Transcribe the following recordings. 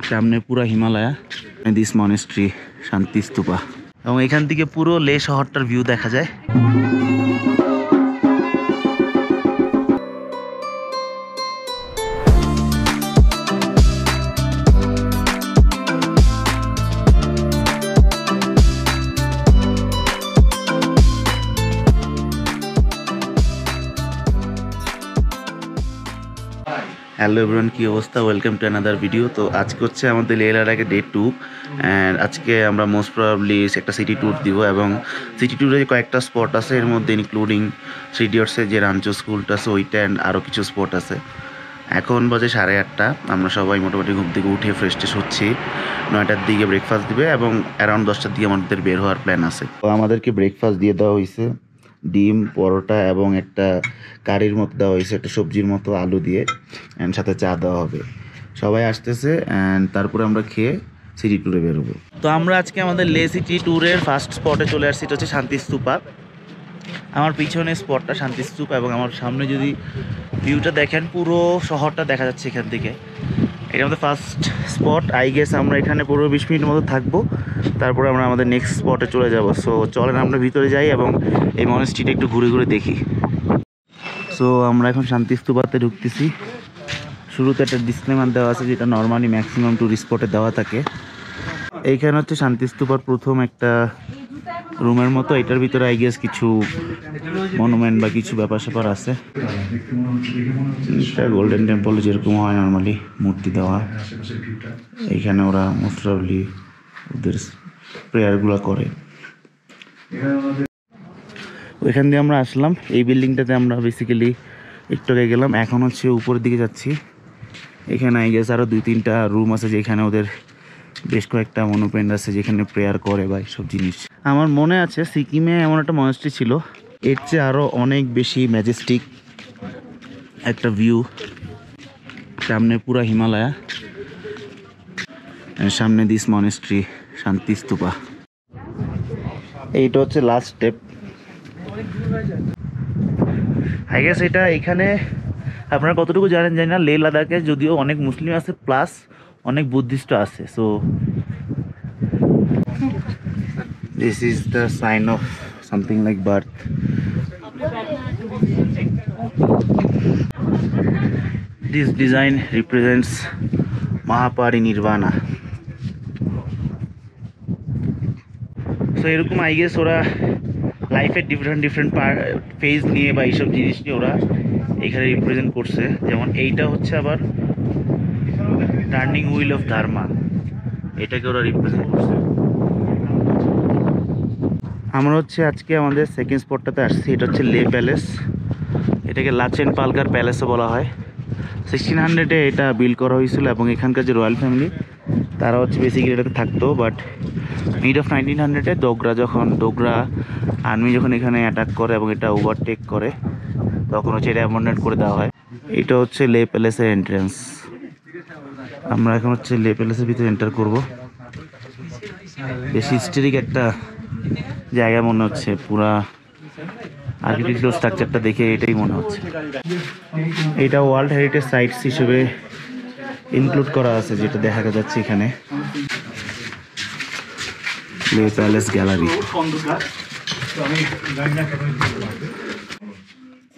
সামনে পুরো Himalaya, this monastery শান্তি স্তূপা, এবং এখান থেকে পুরো লে শহরটার ভিউ দেখা যায়। হ্যালো এভরিওয়ান, কি অবস্থা? Welcome to another video. তো আজকে হচ্ছে আমাদের লে লাদাখের ডে 2 অ্যান্ড আজকে আমরা মোস্ট প্রবাবলি একটা সিটি ট্যুর দিব, এবং সিটি ট্যুরে কয়েকটা স্পট আছে, এর মধ্যে ইনক্লুডিং 3 ইডিয়টসের যে রাঞ্চো স্কুলটা আছে ওইটা, অ্যান্ড আরও কিছু স্পট আছে। এখন বাজে 8:30, আমরা সবাই মোটামুটি ঘুম থেকে উঠে ফ্রেশ ট্রেশ হচ্ছি। 9টার দিকে ব্রেকফাস্ট দিবে এবং অ্যারাউন্ড 10টার দিকে আমাদের বের হওয়ার প্ল্যান আছে। তো আমাদেরকে ব্রেকফাস্ট দিয়ে দেওয়া হয়েছে ডিম, পরোটা এবং একটা কারির মতো দেওয়া হয়েছে, একটা সবজির মতো আলু দিয়ে, অ্যান্ড সাথে চা দেওয়া হবে। সবাই আসতেছে অ্যান্ড তারপরে আমরা খেয়ে সিটি ট্যুরে বেরোবো। তো আমরা আজকে আমাদের লে সিটি ট্যুরের ফার্স্ট স্পটে চলে আসছি, এটা হচ্ছে শান্তি স্তূপা। আমার পিছনে স্পটটা শান্তি স্তূপ, এবং আমার সামনে যদি ভিউটা দেখেন পুরো শহরটা দেখা যাচ্ছে এখান থেকে। এটা আমাদের ফার্স্ট স্পট। আই গেস আমরা এখানে 15-20 মিনিটের মতো থাকবো, তারপরে আমরা আমাদের নেক্সট স্পটে চলে যাব। সো চলেন আমরা ভিতরে যাই এবং এই মনেস্ট্রিটা একটু ঘুরে ঘুরে দেখি। সো আমরা এখন শান্তি স্তূপাতে ঢুকতেছি। শুরুতে একটা ডিসক্লেমার দেওয়া আছে, যেটা নর্মালি ম্যাক্সিমাম টুরিস্ট স্পটে দেওয়া থাকে। এইখানে হচ্ছে শান্তি স্তূপার প্রথম একটা রুমের মতো, এটার ভিতরে আই গেস কিছু মনুমেন্ট বা কিছু ব্যাপার স্যাপার আছে। এটা গোল্ডেন টেম্পল যেরকম হয় নর্মালি মূর্তি দেওয়া, এইখানে ওরা মোস্ট প্রবাবলি ওদের প্রেয়ারগুলো করে। ওইখান দিয়ে আমরা আসলাম, এই বিল্ডিংটাতে আমরা বেসিক্যালি একটু আগে গেলাম। এখন হচ্ছে উপরের দিকে যাচ্ছি। এখানে আই গেস আরও 2-3টা রুম আছে, যেখানে ওদের বেশ কয়েকটা মনুমেন্ট আছে যেখানে প্রেয়ার করে বা এইসব জিনিস। আমার মনে আছে সিকিমে এমন একটা মনেস্ট্রি ছিল, এর চেয়ে আরও অনেক বেশি ম্যাজেস্টিক একটা ভিউ। সামনে পুরো হিমালয়া, সামনে দিস মনেস্ট্রি শান্তি স্তূপা। এইটা হচ্ছে লাস্ট স্টেপ। আই গেস এটা এখানে আপনারা কতটুকু জানেন জানি না, লে লাদাখে যদিও অনেক মুসলিম আছে প্লাস অনেক বুদ্ধিস্ট আছে। So this is the sign of something like birth. This design represents Mahaparinirvana. So এরকম আই গেস ওরা লাইফের ডিফারেন্ট ফেজ নিয়ে বা এইসব জিনিস নিয়ে ওরা এখানে রিপ্রেজেন্ট করছে। যেমন এইটা হচ্ছে আবার টার্নিং হুইল অফ ধর্মা, এটাকে ওরা রিপ্রেজেন্ট করছে। আমরা হচ্ছে আজকে আমাদের সেকেন্ড স্পটটাতে আসছি, এটা হচ্ছে লে প্যালেস। এটাকে লাচেন পালকার প্যালেসও বলা হয়। 1600-এ এটা বিল্ড করা হয়েছিল, এবং এখানকার যে রয়্যাল ফ্যামিলি তারা হচ্ছে বেসিক্যালি এটাতে থাকতো। বাট মিড অফ 1900-এ ডোগরা আর্মি যখন এখানে অ্যাটাক করে এবং এটা ওভারটেক করে, তখন হচ্ছে এটা অ্যাবন্ডন করে দেওয়া হয়। এটা হচ্ছে লে প্যালেসের এন্ট্রান্স। আমরা এখন হচ্ছে লে প্যালেসের ভিতরে এন্টার করব। বেশ হিস্টোরিক একটা জায়গা মনে হচ্ছে, পুরা আর্কিটেকচারাল স্ট্রাকচারটা দেখে এটাই মনে হচ্ছে। এটা ওয়ার্ল্ড হেরিটেজ সাইটস হিসেবে ইনক্লুড করা আছে, যেটা দেখা যাচ্ছে এখানে। লে প্যালেস গ্যালারি,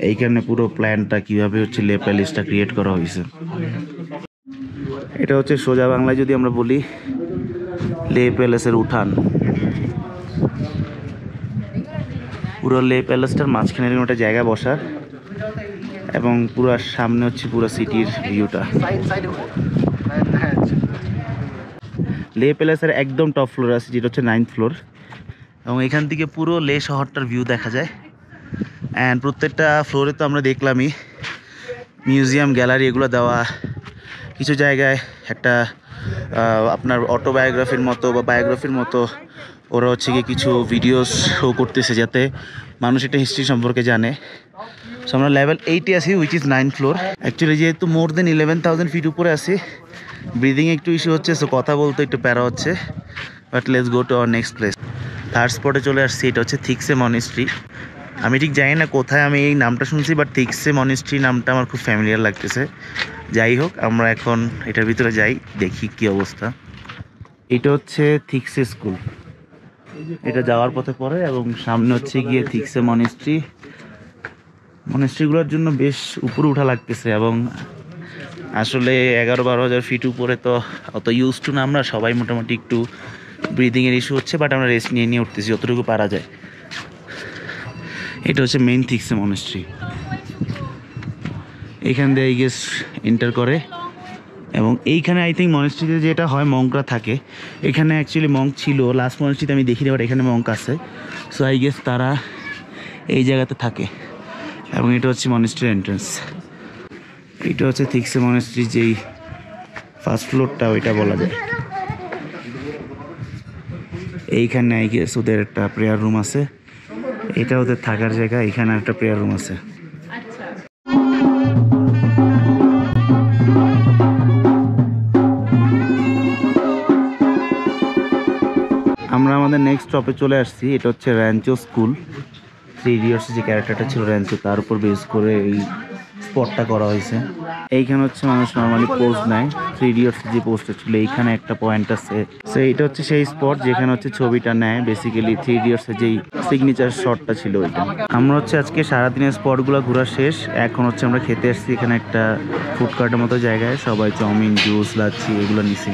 এইখানে পুরো প্ল্যানটা কিভাবে হচ্ছে লে প্যালেসটা ক্রিয়েট করা হয়েছে। এটা হচ্ছে সোজা বাংলায় যদি আমরা বলি লে প্যালেসের উঠান। পুরো লে প্যালেসটার মাঝখানে এরকম একটা জায়গা বসার, এবং পুরো সামনে হচ্ছে পুরো সিটির ভিউটা। লে প্যালেসের একদম টপ ফ্লোর আছে, যেটা হচ্ছে 9th ফ্লোর, এবং এখান থেকে পুরো লে শহরটার ভিউ দেখা যায়। অ্যান্ড প্রত্যেকটা ফ্লোরে তো আমরা দেখলামই মিউজিয়াম, গ্যালারি এগুলো দেওয়া। কিছু জায়গায় একটা আপনার অটোবায়োগ্রাফির মতো বা বায়োগ্রাফির মতো ওরা হচ্ছে গিয়ে কিছু ভিডিওস শো করতেছে, যাতে মানুষ এটা হিস্ট্রি সম্পর্কে জানে। সো আমরা লেভেল 8-এ আছি, which is 9th floor. Actually যেহেতু মোর দেন 11,000 ফিট উপরে আছি, ব্রিদিং একটু ইস্যু হচ্ছে, সো কথা বলতে একটু প্যারা হচ্ছে। But let's go to our next place. Third স্পটে চলে আসছি, এটা হচ্ছে থিকসে মনেস্ট্রি। আমি ঠিক জানি না কোথায় আমি এই নামটা শুনছি, বাট থিকসে মনিস্ট্রি নামটা আমার খুব ফ্যামিলিয়ার লাগতেছে। যাই হোক, আমরা এখন এটার ভিতরে যাই, দেখি কি অবস্থা। এটা হচ্ছে থিকসে স্কুল, এটা যাওয়ার পথে পড়ে এবং সামনে হচ্ছে গিয়ে থিকসে মনিস্ট্রি। মনিস্ট্রিগুলোর জন্য বেশ উপরে উঠা লাগতেছে এবং আসলে 11-12 হাজার ফিট উপরে তো অত ইউজ টু না আমরা সবাই, মোটামুটি একটু ব্রিদিংয়ের ইস্যু হচ্ছে, বাট আমরা রেস্ট নিয়ে নিয়ে উঠতেছি যতটুকু পারা যায়। এটা হচ্ছে মেইন থিকসে মনিস্ট্রি, এইখান দিয়ে গেস এন্টার করে এবং এইখানে আই থিঙ্ক মনিস্ট্রিতে যেটা হয় মঙ্করা থাকে, এখানে অ্যাকচুয়ালি মঙ্ক ছিল, লাস্ট মনিস্ট্রিতে আমি দেখিনি, বাট এখানে মঙ্ক আছে। সো আই গেস তারা এই জায়গাতে থাকে এবং এটা হচ্ছে মনিস্ট্রির এন্ট্রান্স। এটা হচ্ছে থিকসে মনিস্ট্রি যেই ফার্স্ট ফ্লোরটা ওইটা বলা যায়। এইখানে আই গেস ওদের একটা প্রেয়ার রুম আছে, এটা ওদের থাকার জায়গা, এখানে একটা প্রেয়ার রুম আছে। আমরা আমাদের নেক্সট স্টপে চলে আসছি, এটা হচ্ছে র্যাঞ্চো স্কুল। 3 ইডিয়টস যে ক্যারেক্টারটা ছিল র্যাঞ্চো, তার উপর বেস করে এই স্পটটা করা হয়েছে। এইখানে হচ্ছে মানুষ নর্মালি পোস্ট নেয়, 3 ইডিয়টস যে পোস্টটা ছিল এইখানে একটা পয়েন্ট আছে। সো এইটা হচ্ছে সেই স্পট যেখানে হচ্ছে ছবিটা নেয়, বেসিক্যালি 3 ইডিয়টসের যেই সিগনেচার শটটা ছিল ওইটা। আমরা হচ্ছে আজকে সারাদিনের স্পটগুলো ঘোরা শেষ, এখন হচ্ছে আমরা খেতে আসছি এখানে একটা ফুডকার্টের মতো জায়গায়, সবাই চাউমিন, জুস, লাচ্ছি এগুলো নিছি।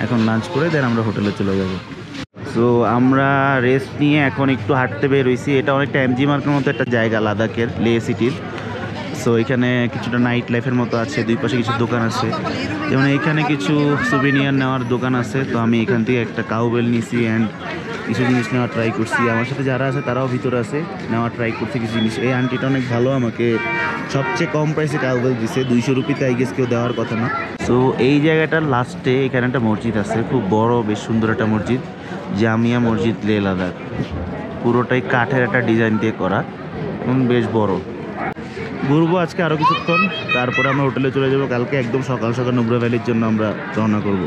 এখন লাঞ্চ করে দেন আমরা হোটেলে চলে যাবো। সো আমরা রেস্ট নিয়ে এখন একটু হাঁটতে বের হয়েছি। এটা অনেকটা এমজি মার্কের মতো একটা জায়গা লাদাখের লে সিটির। সো এখানে কিছুটা নাইট লাইফের মতো আছে, দুই পাশে কিছু দোকান আছে, যেমন এখানে কিছু সুভিনিয়ার নেওয়ার দোকান আছে। তো আমি এখান থেকে একটা কাউবেল নিছি অ্যান্ড কিছু জিনিস নেওয়া ট্রাই করছি। আমার সাথে যারা আছে তারাও ভিতরে আছে, নেওয়া ট্রাই করছে কিছু জিনিস। এই আন্টিটা অনেক ভালো, আমাকে সবচেয়ে কম প্রাইসে কাউবেল দিছে, 200 রুপিতে আই গেস কেউ দেওয়ার কথা না। সো এই জায়গাটার লাস্টে এখানে একটা মসজিদ আছে, খুব বড়, বেশ সুন্দর একটা মসজিদ, জামিয়া মসজিদ লে লাদাখ। পুরোটাই কাঠের একটা ডিজাইন দিয়ে করা এবং বেশ বড়। ঘুরবো আজকে আরও কিছুক্ষণ, তারপরে আমরা হোটেলে চলে যাবো। কালকে একদম সকাল সকাল নুব্রা ভ্যালির জন্য আমরা রওনা করবো।